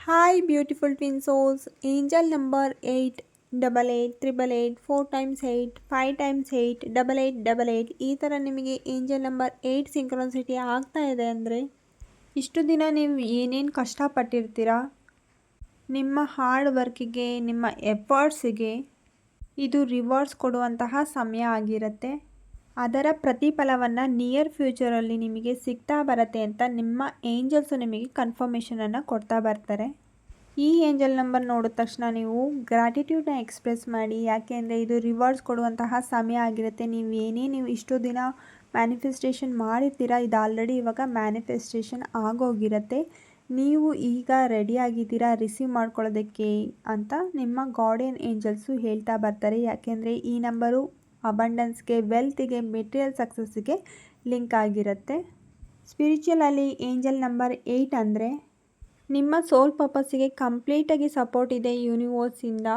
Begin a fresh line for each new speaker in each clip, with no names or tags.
Hi, beautiful twin souls. Angel number 8, 88, 888, 4 times 8, 5 times 8, 8888 ಈ ಥರ ನಿಮಗೆ ಏಂಜಲ್ ನಂಬರ್ 8 ಸಿಂಕ್ರೊನಿಸಿಟಿ ಆಗ್ತಾ ಇದೆ ಅಂದರೆ ಇಷ್ಟು ದಿನ ನೀವು ಏನೇನು ಕಷ್ಟಪಟ್ಟಿರ್ತೀರಾ, ನಿಮ್ಮ ಹಾರ್ಡ್ ವರ್ಕಿಗೆ, ನಿಮ್ಮ ಎಫರ್ಟ್ಸಿಗೆ ಇದು ರಿವಾರ್ಡ್ಸ್ ಕೊಡುವಂತಹ ಸಮಯ ಆಗಿರುತ್ತೆ. ಅದರ ಪ್ರತಿಫಲವನ್ನು ನಿಯರ್ ಫ್ಯೂಚರಲ್ಲಿ ನಿಮಗೆ ಸಿಗ್ತಾ ಬರುತ್ತೆ ಅಂತ ನಿಮ್ಮ ಏಂಜಲ್ಸು ನಿಮಗೆ ಕನ್ಫರ್ಮೇಷನನ್ನು ಕೊಡ್ತಾ ಬರ್ತಾರೆ. ಈ ಏಂಜಲ್ ನಂಬರ್ ನೋಡಿದ ತಕ್ಷಣ ನೀವು ಗ್ರ್ಯಾಟಿಟ್ಯೂಡ್ನ ಎಕ್ಸ್ಪ್ರೆಸ್ ಮಾಡಿ, ಯಾಕೆಂದರೆ ಇದು ರಿವಾರ್ಡ್ಸ್ ಕೊಡುವಂತಹ ಸಮಯ ಆಗಿರುತ್ತೆ. ನೀವು ಇಷ್ಟು ದಿನ ಮ್ಯಾನಿಫೆಸ್ಟೇಷನ್ ಮಾಡಿರ್ತೀರಾ, ಇದು ಆಲ್ರೆಡಿ ಇವಾಗ ಮ್ಯಾನಿಫೆಸ್ಟೇಷನ್ ಆಗೋಗಿರುತ್ತೆ. ನೀವು ಈಗ ರೆಡಿಯಾಗಿದ್ದೀರಾ ರಿಸೀವ್ ಮಾಡ್ಕೊಳ್ಳೋದಕ್ಕೆ ಅಂತ ನಿಮ್ಮ ಗಾರ್ಡಿಯನ್ ಏಂಜಲ್ಸು ಹೇಳ್ತಾ ಬರ್ತಾರೆ. ಯಾಕೆಂದರೆ ಈ ನಂಬರು ಅಬಂಡೆನ್ಸ್ಗೆ, ವೆಲ್ತಿಗೆ, ಮೆಟೀರಿಯಲ್ ಸಕ್ಸಸ್ಸಿಗೆ ಲಿಂಕ್ ಆಗಿರುತ್ತೆ. ಸ್ಪಿರಿಚುವಲಲ್ಲಿ ಏಂಜಲ್ ನಂಬರ್ 8 ಅಂದರೆ ನಿಮ್ಮ ಸೋಲ್ ಪರ್ಪಸ್ಸಿಗೆ ಕಂಪ್ಲೀಟಾಗಿ ಸಪೋರ್ಟ್ ಇದೆ ಯೂನಿವರ್ಸಿಂದ.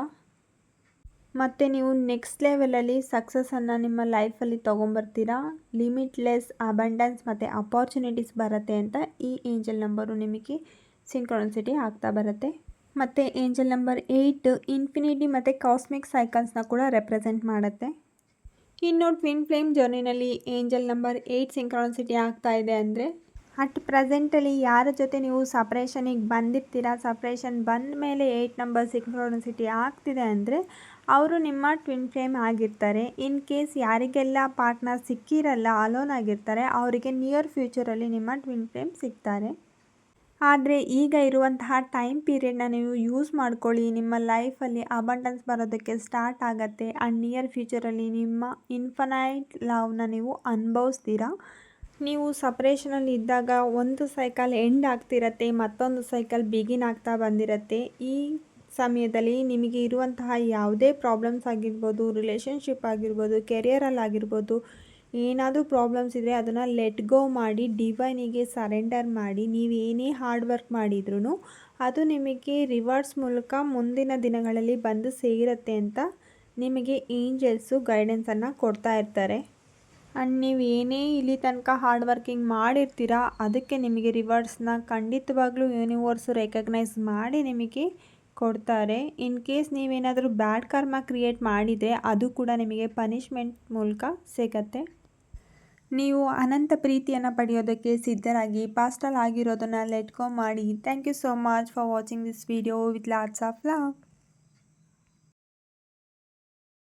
ಮತ್ತು ನೀವು ನೆಕ್ಸ್ಟ್ ಲೆವೆಲಲ್ಲಿ ಸಕ್ಸಸ್ಸನ್ನು ನಿಮ್ಮ ಲೈಫಲ್ಲಿ ತೊಗೊಂಬರ್ತೀರಾ. ಲಿಮಿಟ್ಲೆಸ್ ಅಬಂಡೆನ್ಸ್ ಮತ್ತು ಅಪಾರ್ಚುನಿಟೀಸ್ ಬರುತ್ತೆ ಅಂತ ಈ ಏಂಜಲ್ ನಂಬರು ನಿಮಗೆ ಸಿಂಕ್ರೊನಿಸಿಟಿ ಆಗ್ತಾ ಬರುತ್ತೆ. ಮತ್ತು ಏಂಜಲ್ ನಂಬರ್ 8 ಇನ್ಫಿನಿಟಿ ಮತ್ತು ಕಾಸ್ಮಿಕ್ ಸೈಕಲ್ಸ್ನ ಕೂಡ ರೆಪ್ರೆಸೆಂಟ್ ಮಾಡುತ್ತೆ. ಇನ್ನು ಟ್ವಿನ್ ಫ್ಲೇಮ್ ಜರ್ನಿನಲ್ಲಿ ಏಂಜಲ್ ನಂಬರ್ 8 ಸಿಂಕ್ರಾನಿಸಿಟಿ ಆಗ್ತಾ ಇದೆ ಅಂದರೆ ಅಟ್ ಪ್ರೆಸೆಂಟಲ್ಲಿ ಯಾರ ಜೊತೆ ನೀವು ಸಪ್ರೇಷನಿಗೆ ಬಂದಿರ್ತೀರಾ, ಸಪ್ರೇಷನ್ ಬಂದ ಮೇಲೆ 8 ನಂಬರ್ ಸಿಂಕ್ರಾನಿಸಿಟಿ ಆಗ್ತಿದೆ ಅಂದರೆ ಅವರು ನಿಮ್ಮ ಟ್ವಿನ್ ಫ್ಲೇಮ್ ಆಗಿರ್ತಾರೆ. ಇನ್ ಕೇಸ್ ಯಾರಿಗೆಲ್ಲ ಪಾರ್ಟ್ನರ್ ಸಿಕ್ಕಿರಲ್ಲ, ಅಲೋನ್ ಆಗಿರ್ತಾರೆ, ಅವರಿಗೆ ನಿಯರ್ ಫ್ಯೂಚರಲ್ಲಿ ನಿಮ್ಮ ಟ್ವಿನ್ ಫ್ಲೇಮ್ ಸಿಗ್ತಾರೆ. ಆದರೆ ಈಗ ಇರುವಂತಹ ಟೈಮ್ ಪೀರಿಯಡ್ನ ನೀವು ಯೂಸ್ ಮಾಡ್ಕೊಳ್ಳಿ. ನಿಮ್ಮ ಲೈಫಲ್ಲಿ ಅಬಂಡೆನ್ಸ್ ಬರೋದಕ್ಕೆ ಸ್ಟಾರ್ಟ್ ಆಗುತ್ತೆ. ಆ್ಯಂಡ್ ನಿಯರ್ ಫ್ಯೂಚರಲ್ಲಿ ನಿಮ್ಮ ಇನ್ಫನೈಟ್ ಲವ್ನ ನೀವು ಅನುಭವಿಸ್ತೀರಾ. ನೀವು ಸಪ್ರೇಷನಲ್ಲಿ ಇದ್ದಾಗ ಒಂದು ಸೈಕಲ್ ಎಂಡ್ ಆಗ್ತಿರತ್ತೆ, ಮತ್ತೊಂದು ಸೈಕಲ್ ಬಿಗಿನ್ ಆಗ್ತಾ ಬಂದಿರತ್ತೆ. ಈ ಸಮಯದಲ್ಲಿ ನಿಮಗೆ ಇರುವಂತಹ ಯಾವುದೇ ಪ್ರಾಬ್ಲಮ್ಸ್ ಆಗಿರ್ಬೋದು, ರಿಲೇಷನ್ಶಿಪ್ ಆಗಿರ್ಬೋದು, ಕೆರಿಯರಲ್ಲಾಗಿರ್ಬೋದು, ಏನಾದರೂ ಪ್ರಾಬ್ಲಮ್ಸ್ ಇದ್ದರೆ ಅದನ್ನು ಲೆಟ್ ಗೋ ಮಾಡಿ ಡಿವೈನಿಗೆ ಸರೆಂಡರ್ ಮಾಡಿ. ನೀವು ಏನೇ ಹಾರ್ಡ್ ವರ್ಕ್ ಮಾಡಿದ್ರೂ ಅದು ನಿಮಗೆ ರಿವಾರ್ಡ್ಸ್ ಮೂಲಕ ಮುಂದಿನ ದಿನಗಳಲ್ಲಿ ಬಂದು ಸೇರುತ್ತೆ ಅಂತ ನಿಮಗೆ ಏಂಜಲ್ಸು ಗೈಡೆನ್ಸನ್ನು ಕೊಡ್ತಾ ಇರ್ತಾರೆ. ಆ್ಯಂಡ್ ನೀವು ಏನೇ ಇಲ್ಲಿ ತನಕ ಹಾರ್ಡ್ ವರ್ಕಿಂಗ್ ಮಾಡಿರ್ತೀರಾ, ಅದಕ್ಕೆ ನಿಮಗೆ ರಿವಾರ್ಡ್ಸ್ನ ಖಂಡಿತವಾಗ್ಲೂ ಯೂನಿವರ್ಸು ರೆಕಗ್ನೈಸ್ ಮಾಡಿ ನಿಮಗೆ ಕೊಡ್ತಾರೆ. ಇನ್ ಕೇಸ್ ನೀವೇನಾದರೂ ಬ್ಯಾಡ್ ಕರ್ಮ ಕ್ರಿಯೇಟ್ ಮಾಡಿದರೆ ಅದು ಕೂಡ ನಿಮಗೆ ಪನಿಷ್ಮೆಂಟ್ ಮೂಲಕ ಸಿಗತ್ತೆ. ನೀವು ಅನಂತ ಪ್ರೀತಿಯನ್ನು ಪಡೆಯೋದಕ್ಕೆ ಸಿದ್ಧರಾಗಿ ಪಾಸ್ಟಲ್ಲಿ ಆಗಿರೋದನ್ನು ಲೆಟ್ ಗೋ ಮಾಡಿ. Thank you so much for watching this video with lots of love.